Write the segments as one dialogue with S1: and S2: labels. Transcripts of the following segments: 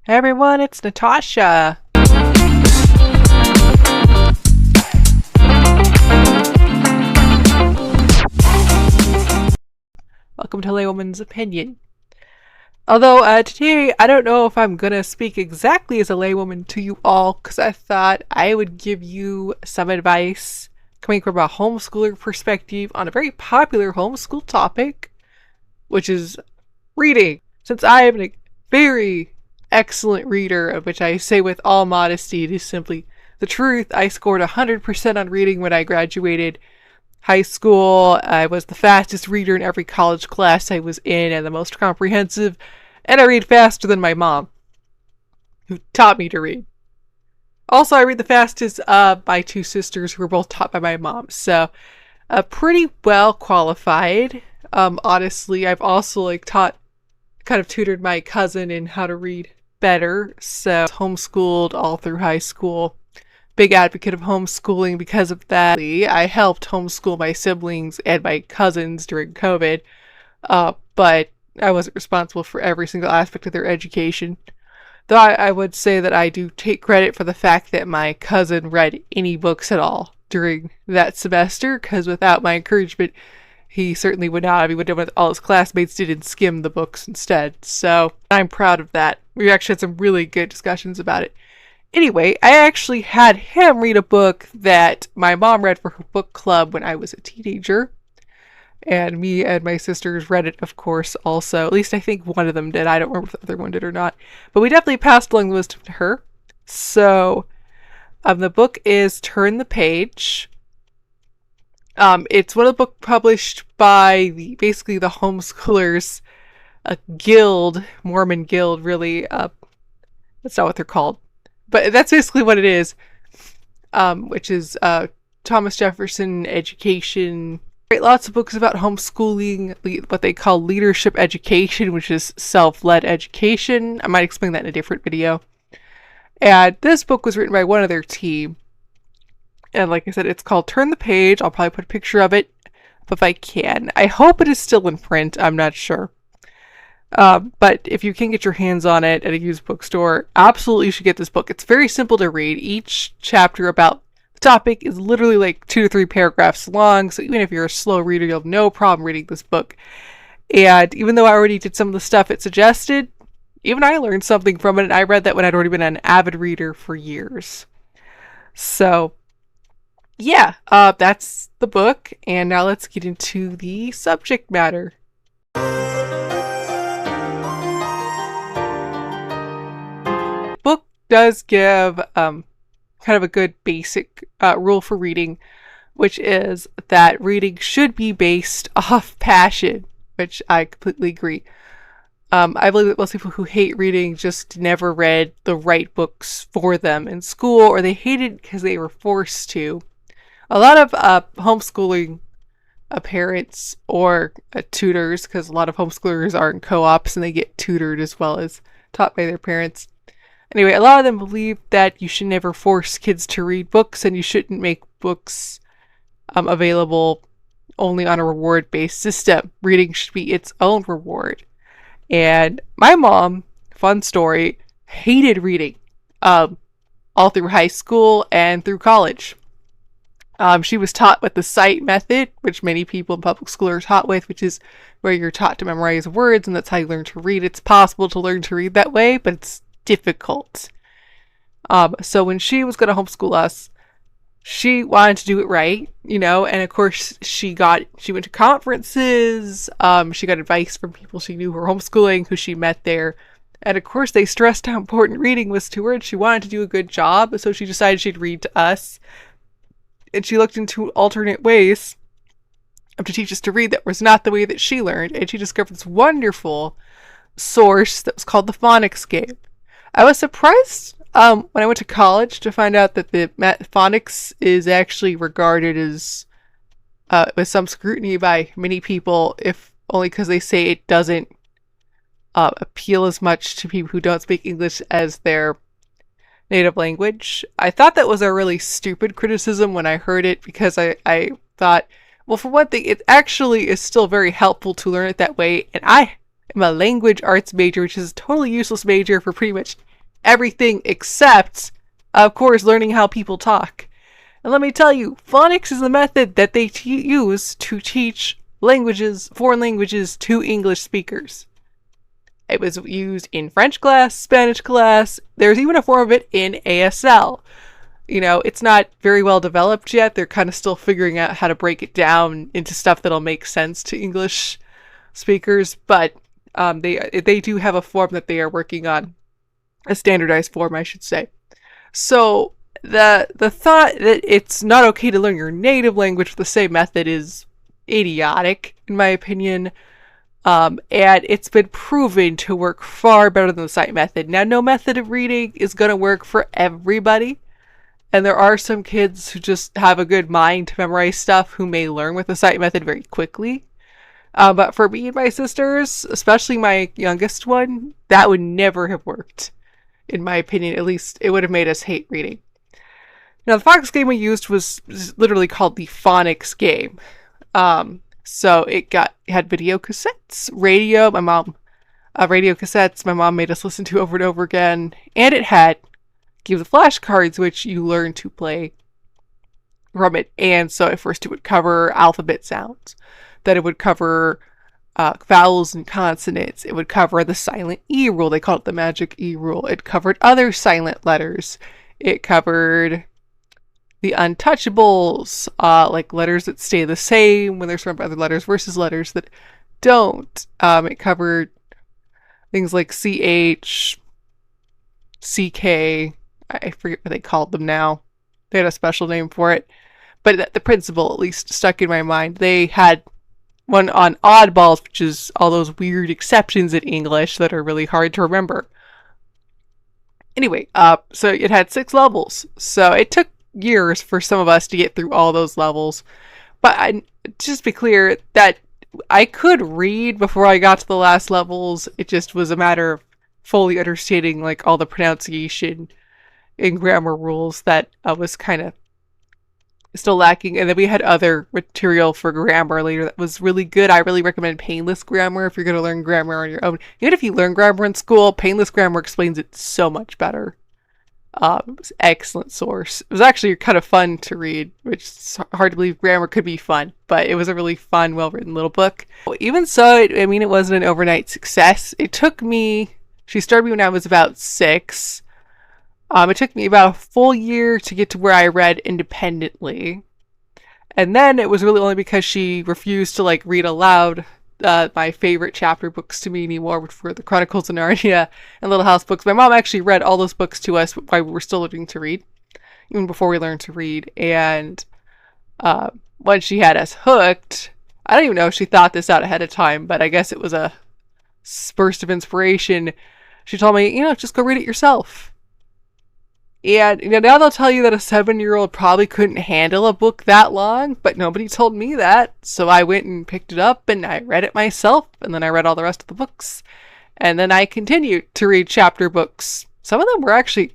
S1: Hey everyone, it's Natasha. Welcome to Laywoman's Opinion. Although today I don't know if I'm gonna speak exactly as a laywoman to you all, because I thought I would give you some advice coming from a homeschooler perspective on a very popular homeschool topic, which is reading. Since I am a very excellent reader, of which I say with all modesty, it is simply the truth. I scored 100% on reading when I graduated high school. I was the fastest reader in every college class I was in and the most comprehensive, and I read faster than my mom, who taught me to read. Also, I read the fastest of my two sisters, who were both taught by my mom, so pretty well qualified. Honestly, I've also kind of tutored my cousin in how to read better, so homeschooled all through high school. Big advocate of homeschooling because of that. I helped homeschool my siblings and my cousins during COVID, but I wasn't responsible for every single aspect of their education. Though I would say that I do take credit for the fact that my cousin read any books at all during that semester, because without my encouragement, he certainly would not have. He would have done what all his classmates did and skim the books instead. So I'm proud of that. We actually had some really good discussions about it. Anyway, I actually had him read a book that my mom read for her book club when I was a teenager. And me and my sisters read it, of course, also. At least I think one of them did. I don't remember if the other one did or not. But we definitely passed along the wisdom to her. So the book is Turn the Page. It's one of the books published by basically the homeschoolers guild, Mormon guild, really. That's not what they're called, but that's basically what it is. Which is Thomas Jefferson education. Right, lots of books about homeschooling, what they call leadership education, which is self-led education. I might explain that in a different video. And this book was written by one of their team. And like I said, it's called Turn the Page. I'll probably put a picture of it if I can. I hope it is still in print. I'm not sure. But if you can get your hands on it at a used bookstore, absolutely you should get this book. It's very simple to read. Each chapter about the topic is literally like 2 to 3 paragraphs long. So even if you're a slow reader, you'll have no problem reading this book. And even though I already did some of the stuff it suggested, even I learned something from it. And I read that when I'd already been an avid reader for years. So yeah, that's the book, and now let's get into the subject matter. The book does give kind of a good basic rule for reading, which is that reading should be based off passion, which I completely agree. I believe that most people who hate reading just never read the right books for them in school, or they hated because they were forced to. A lot of homeschooling parents or tutors, because a lot of homeschoolers are in co-ops and they get tutored as well as taught by their parents. Anyway, a lot of them believe that you should never force kids to read books, and you shouldn't make books available only on a reward-based system. Reading should be its own reward. And my mom, fun story, hated reading all through high school and through college. She was taught with the sight method, which many people in public school are taught with, which is where you're taught to memorize words, and that's how you learn to read. It's possible to learn to read that way, but it's difficult. So when she was going to homeschool us, she wanted to do it right, and of course she went to conferences, she got advice from people she knew who were homeschooling, who she met there, and of course they stressed how important reading was to her, and she wanted to do a good job, so she decided she'd read to us. And she looked into alternate ways to teach us to read that was not the way that she learned. And she discovered this wonderful source that was called the phonics game. I was surprised when I went to college to find out that the phonics is actually regarded as with some scrutiny by many people, if only because they say it doesn't appeal as much to people who don't speak English as their native language. I thought that was a really stupid criticism when I heard it, because I thought, well, for one thing, it actually is still very helpful to learn it that way, and I am a language arts major, which is a totally useless major for pretty much everything except, of course, learning how people talk. And let me tell you, phonics is the method that they use to teach foreign languages to English speakers. It was used in French class, Spanish class. There's even a form of it in ASL. It's not very well developed yet. They're kind of still figuring out how to break it down into stuff that'll make sense to English speakers. But they do have a form that they are working on, a standardized form, I should say. So the thought that it's not okay to learn your native language with the same method is idiotic, in my opinion. And it's been proven to work far better than the sight method. Now, no method of reading is going to work for everybody. And there are some kids who just have a good mind to memorize stuff who may learn with the sight method very quickly. But for me and my sisters, especially my youngest one, that would never have worked. In my opinion, at least it would have made us hate reading. Now, the phonics game we used was literally called the phonics game. So it had video cassettes, radio cassettes my mom made us listen to over and over again. And it had games of flashcards, which you learn to play from it. And so at first it would cover alphabet sounds. Then it would cover vowels and consonants. It would cover the silent E rule. They called it the magic E rule. It covered other silent letters. It covered the untouchables, like letters that stay the same when they're surrounded by other letters versus letters that don't. It covered things like CH, CK. I forget what they called them now. They had a special name for it. But the principle, at least, stuck in my mind. They had one on oddballs, which is all those weird exceptions in English that are really hard to remember. Anyway, so it had 6 levels. So it took years for some of us to get through all those levels. But just to be clear, that I could read before I got to the last levels. It just was a matter of fully understanding like all the pronunciation and grammar rules that was kind of still lacking. And then we had other material for grammar later that was really good. I really recommend Painless Grammar if you're going to learn grammar on your own. Even if you learn grammar in school, Painless Grammar explains it so much better. It was an excellent source. It was actually kind of fun to read, which is hard to believe grammar could be fun, but it was a really fun, well-written little book. Even so, it wasn't an overnight success. She started me when I was about 6. It took me about a full year to get to where I read independently. And then it was really only because she refused to read aloud my favorite chapter books to me anymore, which were the Chronicles of Narnia and Little House books. My mom actually read all those books to us while we were still learning to read, even before we learned to read. And once she had us hooked, I don't even know if she thought this out ahead of time, but I guess it was a burst of inspiration. She told me, just go read it yourself. And now they'll tell you that a 7-year-old probably couldn't handle a book that long, but nobody told me that. So I went and picked it up and I read it myself, and then I read all the rest of the books. And then I continued to read chapter books. Some of them were actually,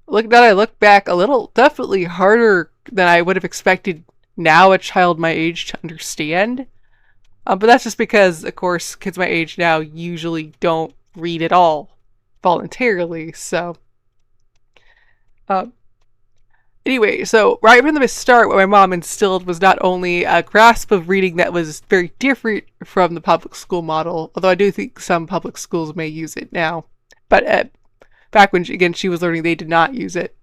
S1: now I look back, a little definitely harder than I would have expected now a child my age to understand. But that's just because, of course, kids my age now usually don't read at all voluntarily, so... Anyway, so right from the start, what my mom instilled was not only a grasp of reading that was very different from the public school model, although I do think some public schools may use it now, but back when, she was learning, they did not use it.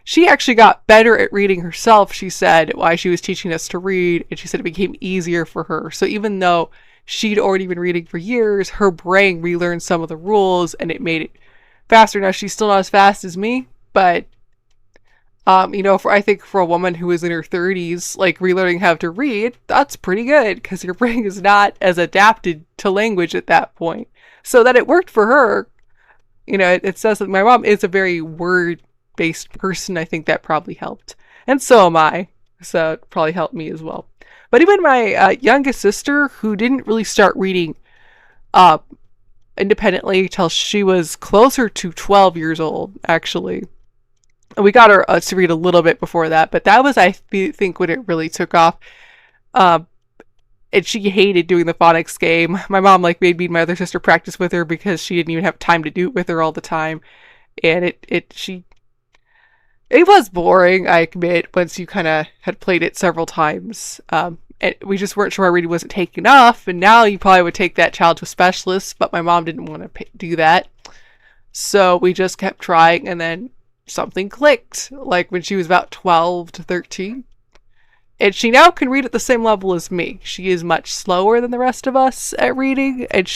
S1: She actually got better at reading herself, she said, while she was teaching us to read, and she said it became easier for her. So even though she'd already been reading for years, her brain relearned some of the rules, and it made it faster. Now, she's still not as fast as me, but... I think for a woman who is in her 30s, relearning how to read, that's pretty good because your brain is not as adapted to language at that point. So that it worked for her, it says that my mom is a very word-based person. I think that probably helped. And so am I. So it probably helped me as well. But even my youngest sister, who didn't really start reading independently till she was closer to 12 years old, actually. We got her to read a little bit before that, but that was, I think, when it really took off. And she hated doing the phonics game. My mom made me and my other sister practice with her because she didn't even have time to do it with her all the time. And it was boring, I admit, once you kind of had played it several times. And we just weren't sure our reading wasn't taking enough, and now you probably would take that child to a specialist, but my mom didn't want to do that. So we just kept trying, and then something clicked, like when she was about 12 to 13. And she now can read at the same level as me. She is much slower than the rest of us at reading, and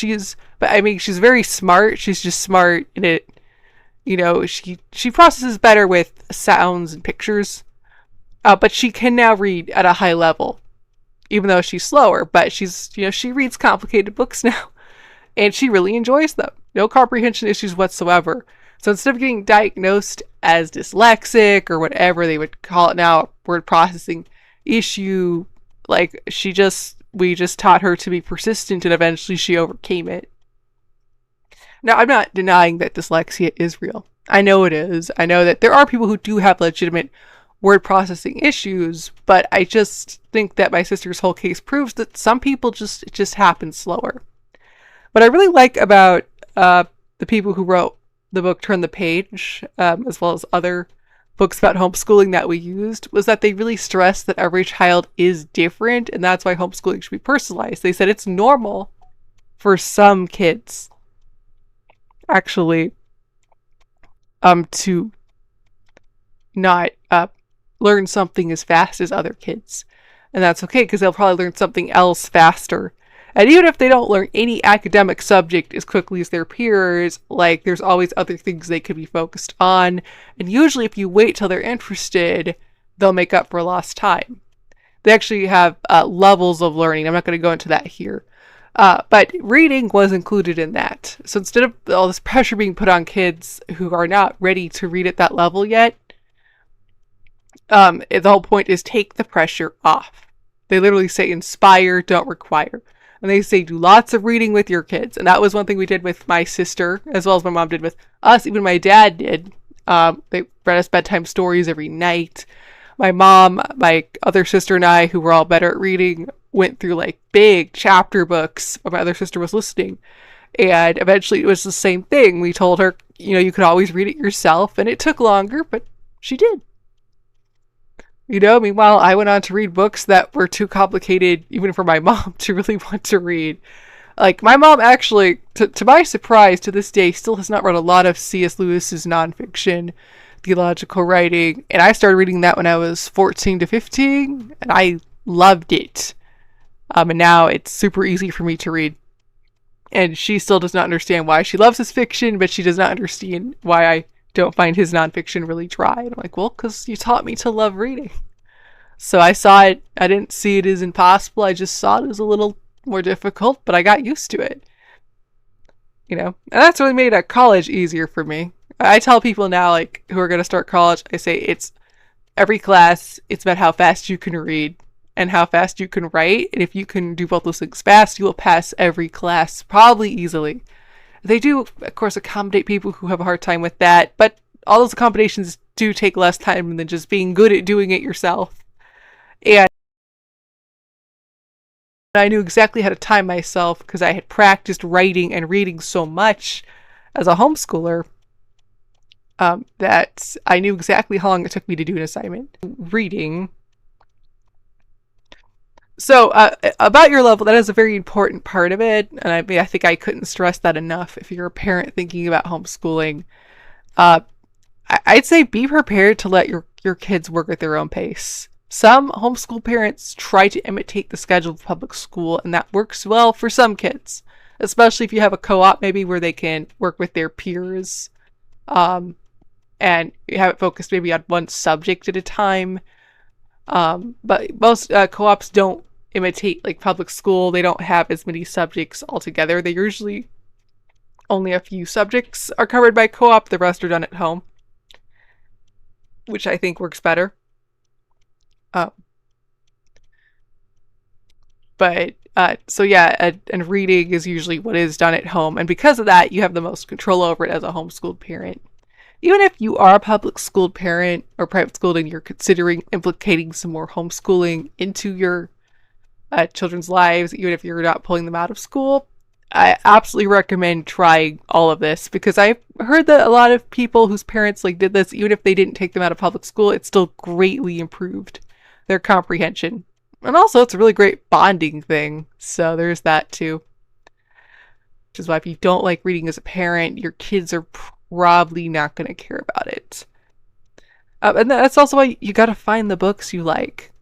S1: but I mean, she's very smart. She's just smart in it. She processes better with sounds and pictures, but she can now read at a high level, even though she's slower. But she reads complicated books now, and she really enjoys them. No comprehension issues whatsoever. So instead of getting diagnosed as dyslexic or whatever they would call it now, word processing issue, like we just taught her to be persistent, and eventually she overcame it. Now, I'm not denying that dyslexia is real. I know it is. I know that there are people who do have legitimate word processing issues, but I just think that my sister's whole case proves that some people it just happens slower. What I really like about the people who wrote the book Turn the Page, as well as other books about homeschooling that we used, was that they really stressed that every child is different, and that's why homeschooling should be personalized. They said it's normal for some kids actually to not learn something as fast as other kids, and that's okay, because they'll probably learn something else faster. And even if they don't learn any academic subject as quickly as their peers, like, there's always other things they could be focused on. And usually if you wait till they're interested, they'll make up for lost time. They actually have levels of learning. I'm not going to go into that here. But reading was included in that. So instead of all this pressure being put on kids who are not ready to read at that level yet, the whole point is take the pressure off. They literally say inspire, don't require. And they say do lots of reading with your kids. And that was one thing we did with my sister, as well as my mom did with us. Even my dad did. They read us bedtime stories every night. My mom, my other sister, and I, who were all better at reading, went through like big chapter books while my other sister was listening. And eventually it was the same thing. We told her, you could always read it yourself. And it took longer, but she did. Meanwhile, I went on to read books that were too complicated even for my mom to really want to read. Like, my mom actually, to my surprise, to this day, still has not read a lot of C.S. Lewis's nonfiction, theological writing. And I started reading that when I was 14 to 15, and I loved it. And now it's super easy for me to read. And she still does not understand why she loves his fiction, but she does not understand why I don't find his nonfiction really dry. And I'm like, well, because you taught me to love reading. So I saw it. I didn't see it as impossible. I just saw it as a little more difficult, but I got used to it. And that's really made college easier for me. I tell people now, like, who are going to start college, I say it's every class, it's about how fast you can read and how fast you can write. And if you can do both those things fast, you will pass every class probably easily. They do, of course, accommodate people who have a hard time with that, but all those accommodations do take less time than just being good at doing it yourself. And I knew exactly how to time myself because I had practiced writing and reading so much as a homeschooler that I knew exactly how long it took me to do an assignment. Reading. So about your level, that is a very important part of it. And I think I couldn't stress that enough. If you're a parent thinking about homeschooling, I'd say be prepared to let your kids work at their own pace. Some homeschool parents try to imitate the schedule of public school, and that works well for some kids, especially if you have a co-op maybe where they can work with their peers, and you have it focused maybe on one subject at a time. But most co-ops don't imitate like public school. They don't have as many subjects altogether. They usually only a few subjects are covered by co-op. The rest are done at home, which I think works better. And reading is usually what is done at home. And because of that, you have the most control over it as a homeschooled parent. Even if you are a public schooled parent or private schooled and you're considering implicating some more homeschooling into your children's lives, even if you're not pulling them out of school, I absolutely recommend trying all of this because I've heard that a lot of people whose parents like did this, even if they didn't take them out of public school, it still greatly improved their comprehension. And also, it's a really great bonding thing. So there's that too. Which is why if you don't like reading as a parent, your kids are probably not going to care about it. And that's also why you got to find the books you like.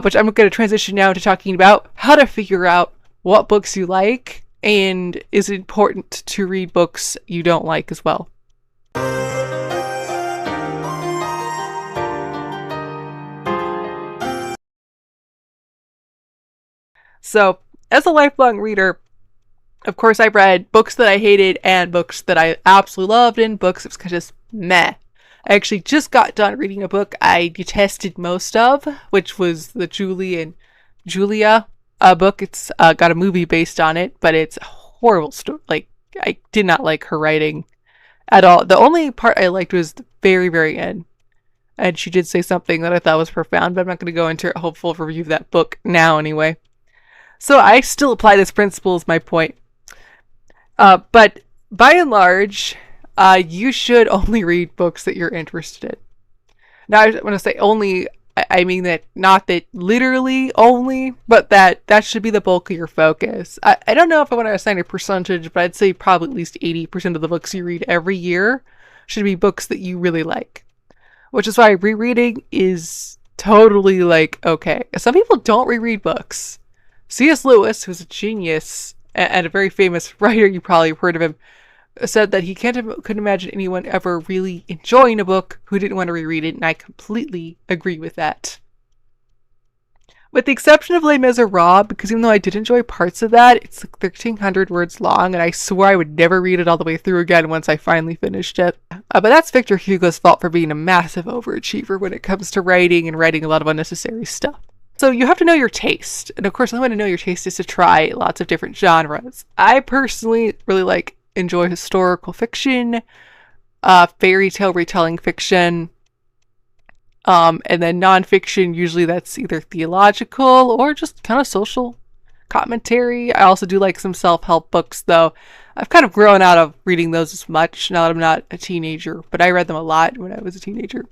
S1: Which I'm going to transition now to talking about how to figure out what books you like and is it important to read books you don't like as well. So, as a lifelong reader, of course, I've read books that I hated and books that I absolutely loved and books that was just meh. I actually just got done reading a book I detested most of, which was the Julie and Julia book. It's got a movie based on it, but it's a horrible story. Like, I did not like her writing at all. The only part I liked was the very, very end. And she did say something that I thought was profound, but I'm not going to go into a hopeful review of that book now anyway. So I still apply this principle is my point. But by and large, you should only read books that you're interested in. Now, when I say only, I mean that not that literally only, but that should be the bulk of your focus. I don't know if I want to assign a percentage, but I'd say probably at least 80% of the books you read every year should be books that you really like. Which is why rereading is totally like, okay. Some people don't reread books. C.S. Lewis, who's a genius and a very famous writer, you probably have heard of him, said that he couldn't imagine anyone ever really enjoying a book who didn't want to reread it, and I completely agree with that. With the exception of Les Miserables, because even though I did enjoy parts of that, it's like 1,300 words long, and I swore I would never read it all the way through again once I finally finished it. But that's Victor Hugo's fault for being a massive overachiever when it comes to writing and writing a lot of unnecessary stuff. So you have to know your taste. And of course, the only way to know your taste is to try lots of different genres. I personally really enjoy historical fiction, fairy tale retelling fiction, and then nonfiction. Usually that's either theological or just kind of social commentary. I also do like some self-help books, though. I've kind of grown out of reading those as much now that I'm not a teenager, but I read them a lot when I was a teenager.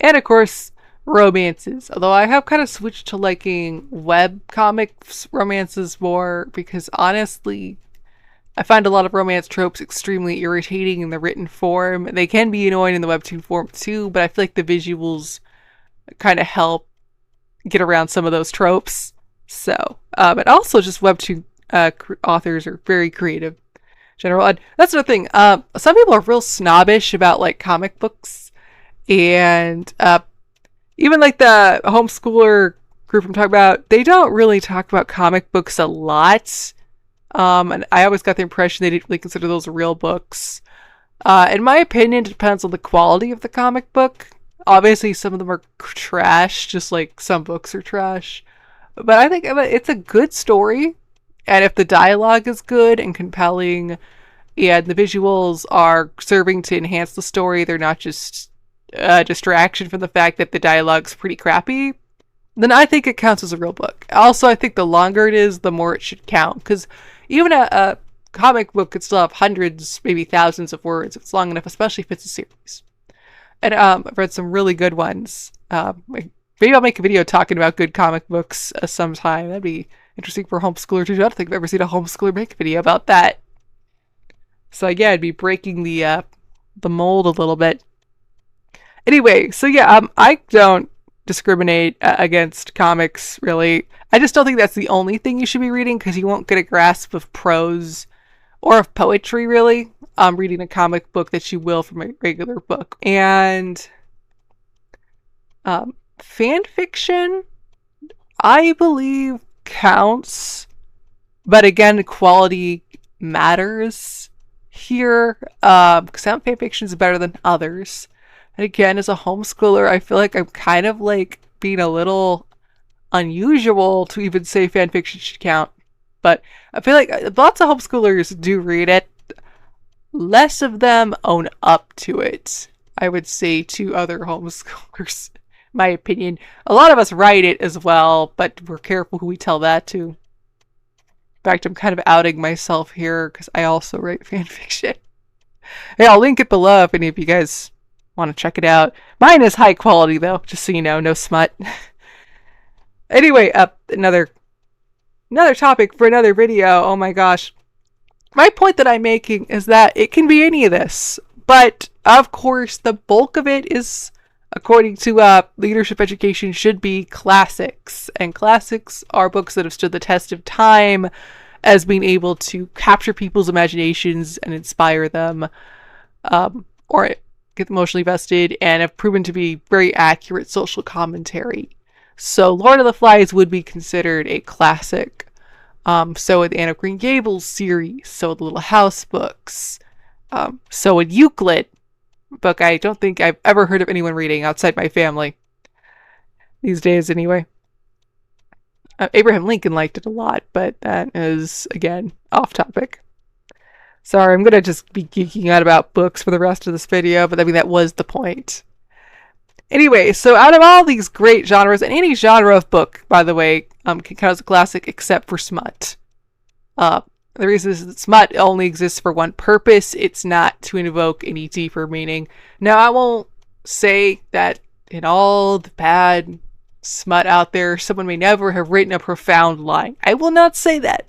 S1: And of course, romances, although I have kind of switched to liking web comics romances more because honestly I find a lot of romance tropes extremely irritating in the written form. They can be annoying in the webtoon form too, but I feel like the visuals kind of help get around some of those tropes. So but also just webtoon authors are very creative in general. And that's another thing, some people are real snobbish about like comic books, and even like the homeschooler group I'm talking about, they don't really talk about comic books a lot. And I always got the impression they didn't really consider those real books. In my opinion, it depends on the quality of the comic book. Obviously, some of them are trash, just like some books are trash. But I think it's a good story. And if the dialogue is good and compelling, and the visuals are serving to enhance the story, they're not just distraction from the fact that the dialogue's pretty crappy, then I think it counts as a real book. Also, I think the longer it is, the more it should count, because even a comic book could still have hundreds, maybe thousands of words if it's long enough, especially if it's a series. And I've read some really good ones. Maybe I'll make a video talking about good comic books sometime. That'd be interesting for a homeschooler too. I don't think I've ever seen a homeschooler make a video about that. So yeah, I'd be breaking the mold a little bit. Anyway, so yeah, I don't discriminate against comics, really. I just don't think that's the only thing you should be reading, because you won't get a grasp of prose or of poetry, really, reading a comic book that you will from a regular book. And fan fiction, I believe, counts. But again, quality matters here, because some fan fiction is better than others. And again, as a homeschooler, I feel like I'm kind of like being a little unusual to even say fanfiction should count. But I feel like lots of homeschoolers do read it. Less of them own up to it, I would say, to other homeschoolers, my opinion. A lot of us write it as well, but we're careful who we tell that to. fact, I'm kind of outing myself here because I also write fan fiction. Hey, I'll link it below if any of you guys want to check it out. Mine is high quality though, just so you know, no smut. Anyway, another topic for another video. Oh my gosh. My point that I'm making is that it can be any of this, but of course the bulk of it is, according to leadership education, should be classics. And classics are books that have stood the test of time as being able to capture people's imaginations and inspire them, or get them emotionally vested, and have proven to be very accurate social commentary. So Lord of the Flies would be considered a classic. So would the Anne of Green Gables series, so would the Little House books, so would Euclid, book I don't think I've ever heard of anyone reading outside my family. These days, anyway. Abraham Lincoln liked it a lot, but that is, again, off topic. Sorry, I'm going to just be geeking out about books for the rest of this video, but I mean, that was the point. Anyway, so out of all these great genres, and any genre of book, by the way, can count as a classic except for smut. The reason is that smut only exists for one purpose. It's not to invoke any deeper meaning. Now, I won't say that in all the bad smut out there, someone may never have written a profound line. I will not say that.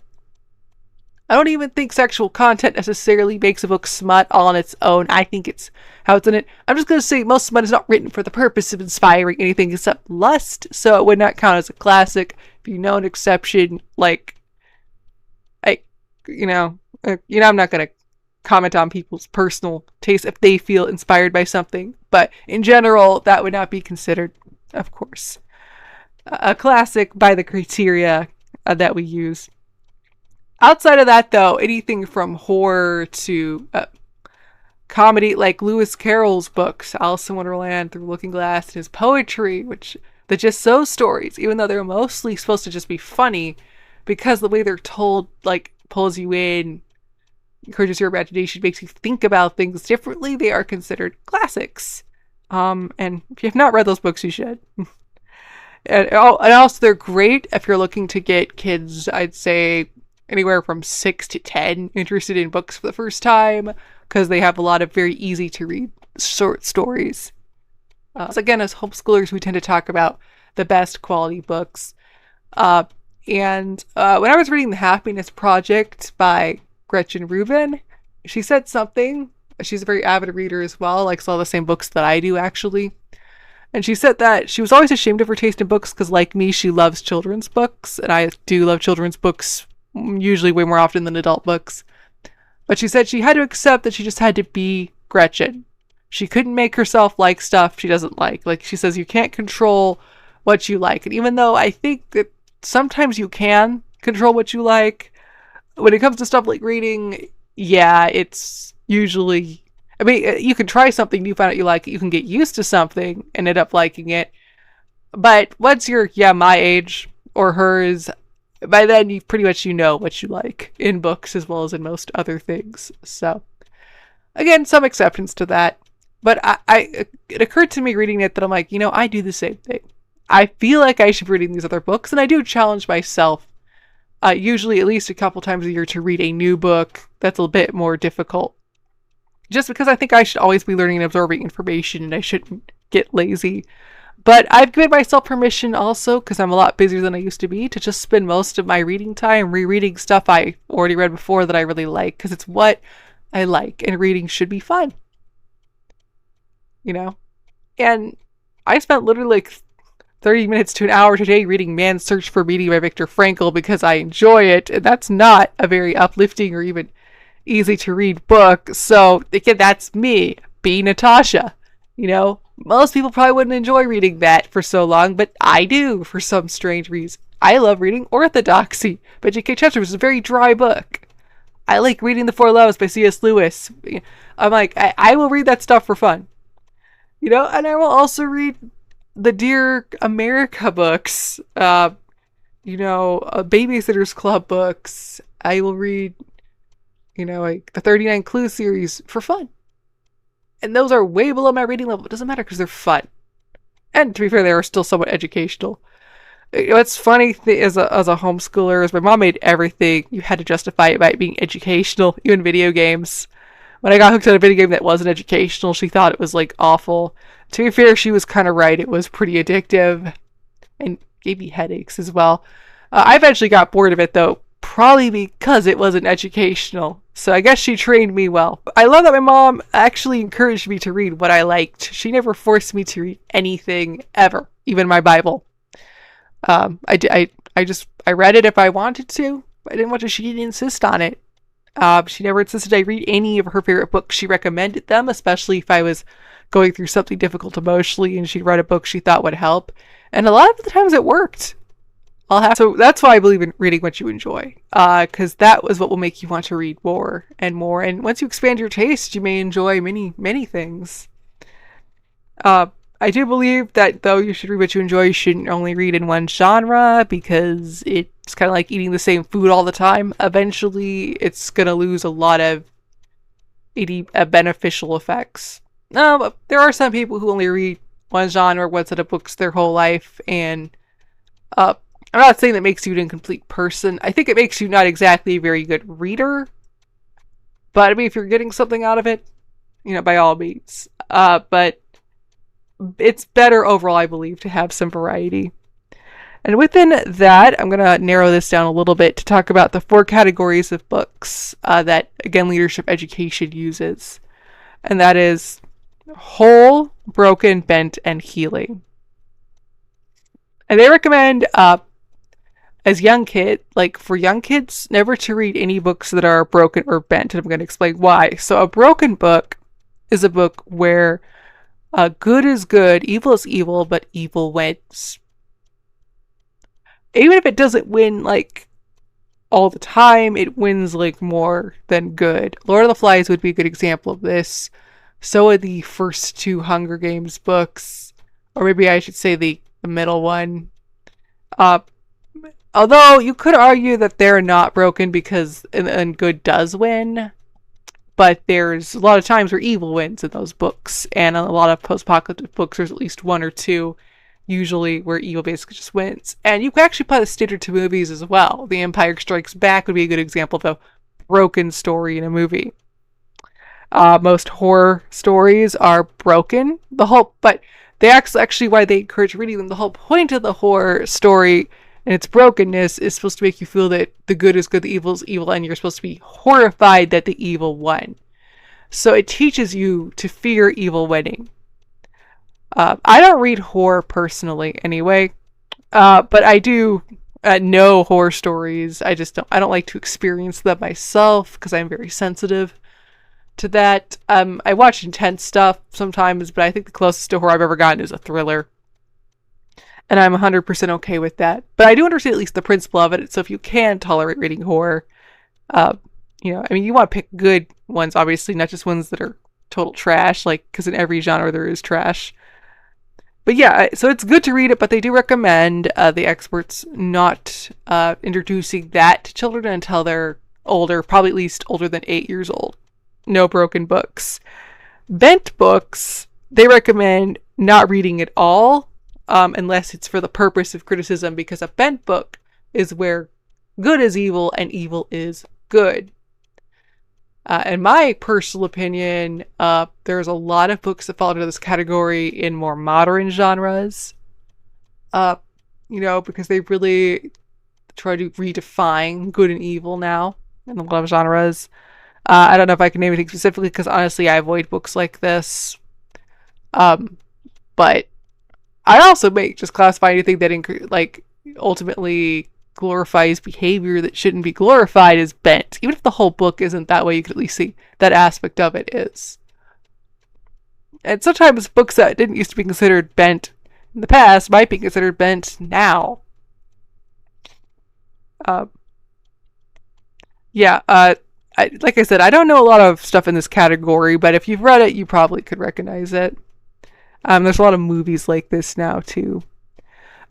S1: I don't even think sexual content necessarily makes a book smut all on its own. I think it's how it's in it. I'm just going to say most smut is not written for the purpose of inspiring anything except lust, so it would not count as a classic. If you know an exception, like, I'm not going to comment on people's personal taste if they feel inspired by something, but in general, that would not be considered, of course, a classic by the criteria that we use. Outside of that, though, anything from horror to comedy, like Lewis Carroll's books, Alice in Wonderland, Through Looking Glass, and his poetry, which the Just So stories, even though they're mostly supposed to just be funny, because the way they're told, like, pulls you in, encourages your imagination, makes you think about things differently, they are considered classics. And if you have not read those books, you should. And also, they're great if you're looking to get kids, I'd say, anywhere from 6 to 10 interested in books for the first time, because they have a lot of very easy to read short stories. So again, as homeschoolers, we tend to talk about the best quality books. And when I was reading The Happiness Project by Gretchen Rubin, she said something. She's a very avid reader as well, likes all the same books that I do, actually. And she said that she was always ashamed of her taste in books because, like me, she loves children's books. And I do love children's books, usually way more often than adult books. But she said she had to accept that she just had to be Gretchen. She couldn't make herself like stuff she doesn't like. Like she says, you can't control what you like. And even though I think that sometimes you can control what you like, when it comes to stuff like reading, yeah, it's usually, I mean, you can try something new, find out you like it, you can get used to something and end up liking it. But once you're, my age or hers, by then you pretty much know what you like in books as well as in most other things. So again, some exceptions to that. But it occurred to me reading it that I'm like, I do the same thing. I feel like I should be reading these other books, and I do challenge myself, usually at least a couple times a year, to read a new book that's a bit more difficult. Just because I think I should always be learning and absorbing information, and I shouldn't get lazy. But I've given myself permission also, because I'm a lot busier than I used to be, to just spend most of my reading time rereading stuff I already read before that I really like, because it's what I like, and reading should be fun. And I spent literally like 30 minutes to an hour today reading Man's Search for Meaning by Viktor Frankl because I enjoy it, and that's not a very uplifting or even easy to read book. So again, that's me, be Natasha. Most people probably wouldn't enjoy reading that for so long, but I do for some strange reason. I love reading Orthodoxy by J.K. Chester, which is a very dry book. I like reading The Four Loves by C.S. Lewis. I'm like, I will read that stuff for fun. And I will also read the Dear America books, Babysitter's Club books. I will read, like the 39 Clue series for fun. And those are way below my reading level. It doesn't matter because they're fun. And to be fair, they are still somewhat educational. What's funny as a homeschooler is my mom made everything you had to justify it by it being educational, even video games. When I got hooked on a video game that wasn't educational, she thought it was like awful. To be fair, she was kind of right. It was pretty addictive and gave me headaches as well. I eventually got bored of it though, probably because it wasn't educational. So I guess she trained me well. I love that my mom actually encouraged me to read what I liked. She never forced me to read anything ever, even my Bible. I read it if I wanted to. I didn't want to. She didn't insist on it. She never insisted I read any of her favorite books. She recommended them, especially if I was going through something difficult emotionally, and she'd read a book she thought would help. And a lot of the times it worked. So that's why I believe in reading what you enjoy, because that was what will make you want to read more and more. And once you expand your taste, you may enjoy many things. I do believe that though you should read what you enjoy, you shouldn't only read in one genre because it's kind of like eating the same food all the time. Eventually, it's going to lose a lot of beneficial effects. No, but there are some people who only read one genre, one set of books their whole life, and I'm not saying that makes you an incomplete person. I think it makes you not exactly a very good reader, but I mean, if you're getting something out of it, by all means. But it's better overall, I believe, to have some variety. And within that, I'm going to narrow this down a little bit to talk about the 4 categories of books that, again, leadership education uses. And that is whole, broken, bent, and healing. And they recommend, as for young kids, never to read any books that are broken or bent. And I'm going to explain why. So a broken book is a book where good is good, evil is evil, but evil wins. Even if it doesn't win, all the time, it wins, more than good. Lord of the Flies would be a good example of this. So are the first 2 Hunger Games books. Or maybe I should say the middle one. Although, you could argue that they're not broken because and good does win. But there's a lot of times where evil wins in those books. And in a lot of post-apocalyptic books, there's at least 1 or 2, usually, where evil basically just wins. And you can actually apply the standard to movies as well. The Empire Strikes Back would be a good example of a broken story in a movie. Most horror stories are broken. But they actually, why they encourage reading them, the whole point of the horror story and its brokenness is supposed to make you feel that the good is good, the evil is evil, and you're supposed to be horrified that the evil won. So it teaches you to fear evil winning. I don't read horror personally anyway, but I do know horror stories. I don't like to experience them myself because I'm very sensitive to that. I watch intense stuff sometimes, but I think the closest to horror I've ever gotten is a thriller. And I'm 100% okay with that. But I do understand at least the principle of it. So if you can tolerate reading horror, you want to pick good ones, obviously, not just ones that are total trash, because in every genre there is trash. But yeah, so it's good to read it, but they do recommend the experts not introducing that to children until they're older, probably at least older than 8 years old. No broken books. Bent books, they recommend not reading at all, unless it's for the purpose of criticism, because a bent book is where good is evil and evil is good. In my personal opinion, there's a lot of books that fall into this category in more modern genres, because they really try to redefine good and evil now in a lot of genres. I don't know if I can name anything specifically because honestly I avoid books like this. But I also may just classify anything that ultimately glorifies behavior that shouldn't be glorified as bent. Even if the whole book isn't that way, you could at least see that aspect of it is. And sometimes books that didn't used to be considered bent in the past might be considered bent now. Like I said, I don't know a lot of stuff in this category, but if you've read it, you probably could recognize it. There's a lot of movies like this now, too.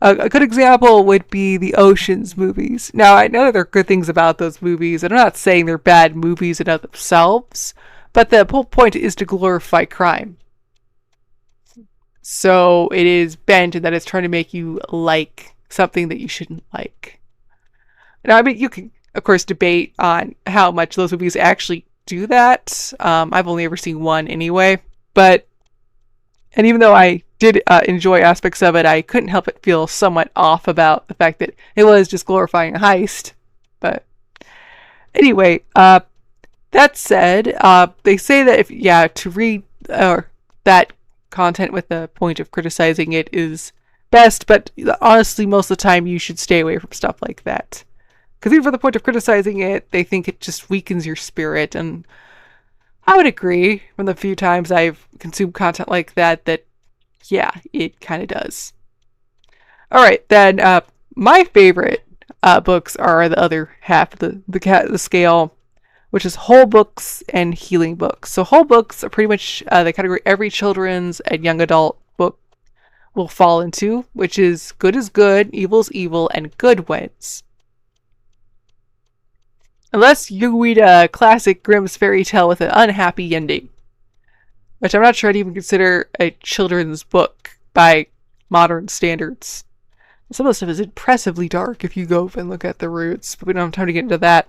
S1: A good example would be the Ocean's movies. Now, I know that there are good things about those movies, and I'm not saying they're bad movies in of themselves, but the whole point is to glorify crime. So it is bent in that it's trying to make you like something that you shouldn't like. Now, I mean, you can, of course, debate on how much those movies actually do that. I've only ever seen one anyway, but, and even though I did enjoy aspects of it, I couldn't help but feel somewhat off about the fact that it was just glorifying a heist. But anyway, that said, they say that to read that content with the point of criticizing it is best, but honestly, most of the time you should stay away from stuff like that. Because even for the point of criticizing it, they think it just weakens your spirit, and I would agree from the few times I've consumed content like that, yeah, it kind of does. Alright, then, my favorite books are the other half of the scale, which is whole books and healing books. So whole books are pretty much the category every children's and young adult book will fall into, which is good is good, evil is evil, and good wins. Unless you read a classic Grimm's fairy tale with an unhappy ending, which I'm not sure I'd even consider a children's book by modern standards. Some of the stuff is impressively dark if you go and look at the roots, but we don't have time to get into that.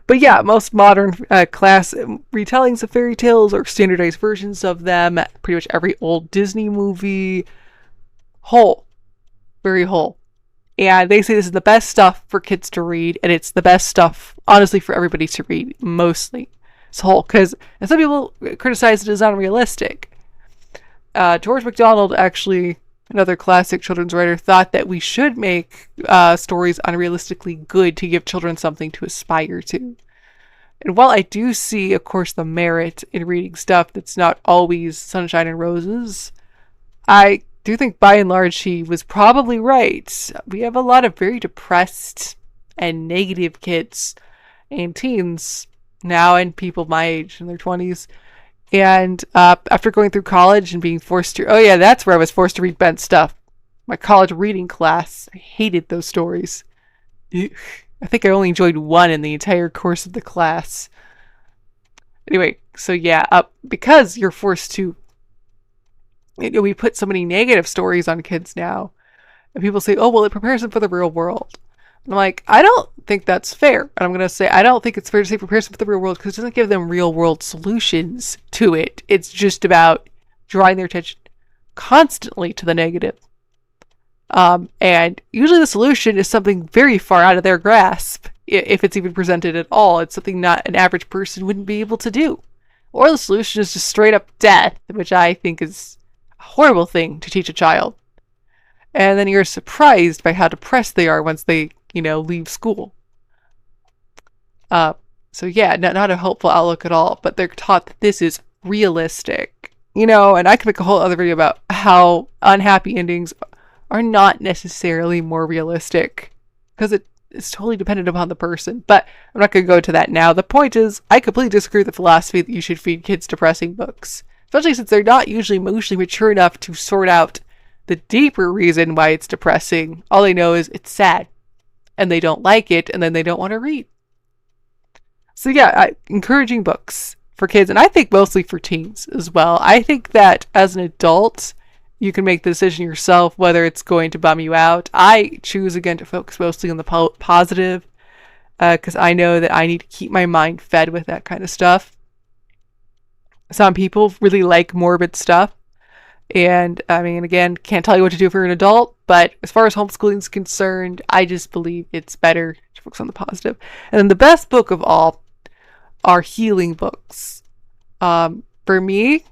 S1: But yeah, most modern class retellings of fairy tales or standardized versions of them, pretty much every old Disney movie, whole. Very whole. And they say this is the best stuff for kids to read, and it's the best stuff, honestly, for everybody to read, mostly. It's whole, because some people criticize it as unrealistic. George MacDonald, actually, another classic children's writer, thought that we should make stories unrealistically good to give children something to aspire to. And while I do see, of course, the merit in reading stuff that's not always sunshine and roses, I do think by and large he was probably right. We have a lot of very depressed and negative kids and teens now, and people my age in their 20s. And after going through college and being forced to... Oh yeah, that's where I was forced to read Bent stuff. My college reading class. I hated those stories. I think I only enjoyed one in the entire course of the class. Anyway, so yeah, because you're forced to... we put so many negative stories on kids now. And people say, oh, well, it prepares them for the real world. And I'm like, I don't think that's fair. And I'm going to say, I don't think it's fair to say prepares them for the real world because it doesn't give them real world solutions to it. It's just about drawing their attention constantly to the negative. And usually the solution is something very far out of their grasp, if it's even presented at all. It's something not an average person wouldn't be able to do. Or the solution is just straight up death, which I think is a horrible thing to teach a child. And then you're surprised by how depressed they are once they, leave school. So yeah, not a hopeful outlook at all, but they're taught that this is realistic. And I could make a whole other video about how unhappy endings are not necessarily more realistic, because it's totally dependent upon the person, but I'm not going to go into that now. The point is, I completely disagree with the philosophy that you should feed kids depressing books, especially since they're not usually emotionally mature enough to sort out the deeper reason why it's depressing. All they know is it's sad, and they don't like it, and then they don't want to read. So yeah, encouraging books for kids, and I think mostly for teens as well. I think that as an adult, you can make the decision yourself whether it's going to bum you out. I choose, again, to focus mostly on the positive, because I know that I need to keep my mind fed with that kind of stuff. Some people really like morbid stuff. And, I mean, again, can't tell you what to do if you're an adult, but as far as homeschooling is concerned, I just believe it's better to focus on the positive. And then the best book of all are healing books. For me,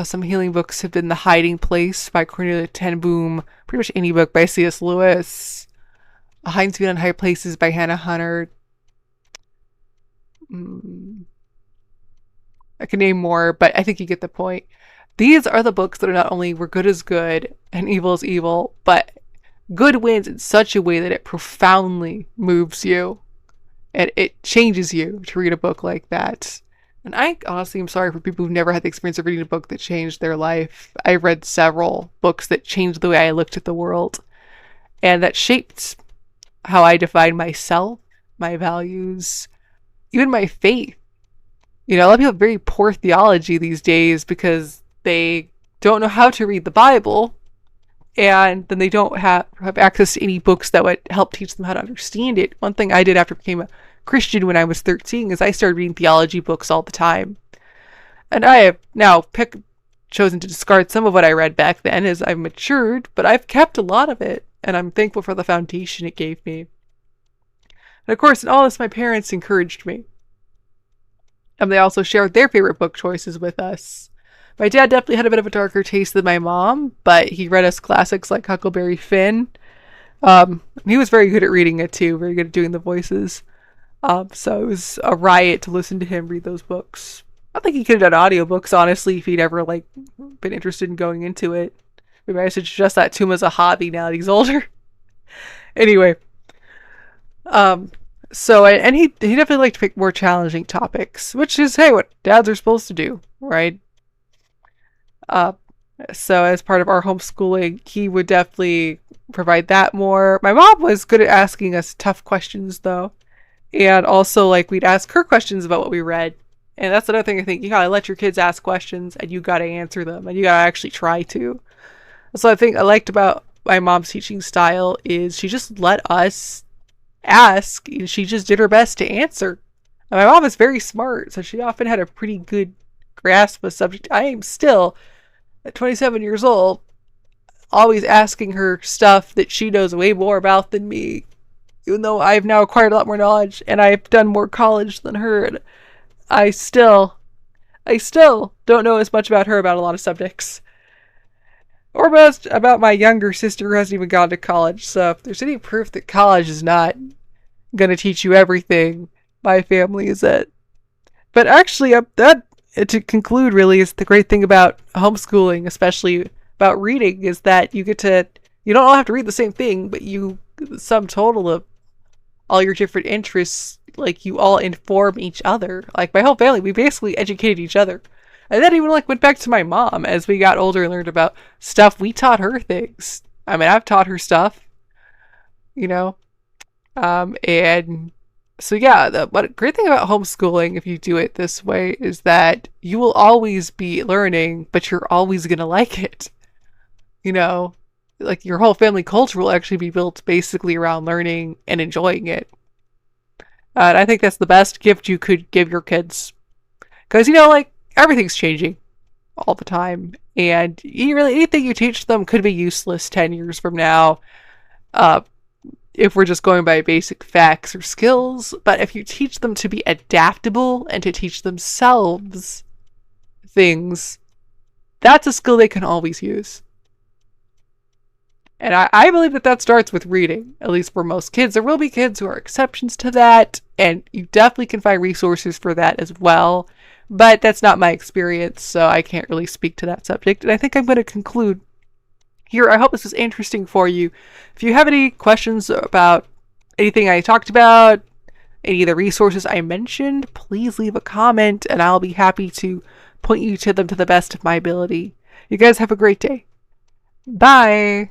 S1: some healing books have been The Hiding Place by Cornelia ten Boom, pretty much any book by C.S. Lewis, Hiding Speed on High Places by Hannah Hunter. I can name more, but I think you get the point. These are the books that are not only were good is good and evil is evil, but good wins in such a way that it profoundly moves you and it changes you to read a book like that. And I honestly am sorry for people who've never had the experience of reading a book that changed their life. I've read several books that changed the way I looked at the world, and that shaped how I define myself, my values, even my faith. A lot of people have very poor theology these days because they don't know how to read the Bible, and then they don't have access to any books that would help teach them how to understand it. One thing I did after I became a Christian when I was 13 is I started reading theology books all the time. And I have now chosen to discard some of what I read back then as I've matured, but I've kept a lot of it, and I'm thankful for the foundation it gave me. And of course, in all this, my parents encouraged me. And they also shared their favorite book choices with us. My dad definitely had a bit of a darker taste than my mom, but he read us classics like Huckleberry Finn. He was very good at reading it too, very good at doing the voices. So it was a riot to listen to him read those books. I think he could have done audiobooks, honestly, if he'd ever been interested in going into it. Maybe I should suggest that to him as a hobby now that he's older. Anyway. And he definitely liked to pick more challenging topics, which is, hey, what dads are supposed to do, right? So as part of our homeschooling, he would definitely provide that more. My mom was good at asking us tough questions, though. And also, we'd ask her questions about what we read. And that's another thing I think, you gotta let your kids ask questions, and you gotta answer them, and you gotta actually try to. So I think I liked about my mom's teaching style is she just let us ask, and she just did her best to answer. And my mom is very smart, so she often had a pretty good grasp of subject. I am still, at 27 years old, always asking her stuff that she knows way more about than me, even though I've now acquired a lot more knowledge, and I've done more college than her, and I still don't know as much about her about a lot of subjects. Or most about my younger sister who hasn't even gone to college. So if there's any proof that college is not going to teach you everything, my family is it. But actually, that, to conclude, really, is the great thing about homeschooling, especially about reading, is that you don't all have to read the same thing, but the sum total of all your different interests, you all inform each other. My whole family, we basically educated each other. And then even went back to my mom as we got older and learned about stuff. We taught her things. I mean, I've taught her stuff, and so yeah, the great thing about homeschooling, if you do it this way, is that you will always be learning, but you're always going to like it. Your whole family culture will actually be built basically around learning and enjoying it. And I think that's the best gift you could give your kids. Because, everything's changing all the time. And anything you teach them could be useless 10 years from now. If we're just going by basic facts or skills. But if you teach them to be adaptable and to teach themselves things, that's a skill they can always use. And I believe that starts with reading, at least for most kids. There will be kids who are exceptions to that, and you definitely can find resources for that as well. But that's not my experience, so I can't really speak to that subject. And I think I'm going to conclude here. I hope this was interesting for you. If you have any questions about anything I talked about, any of the resources I mentioned, please leave a comment, and I'll be happy to point you to them to the best of my ability. You guys have a great day. Bye!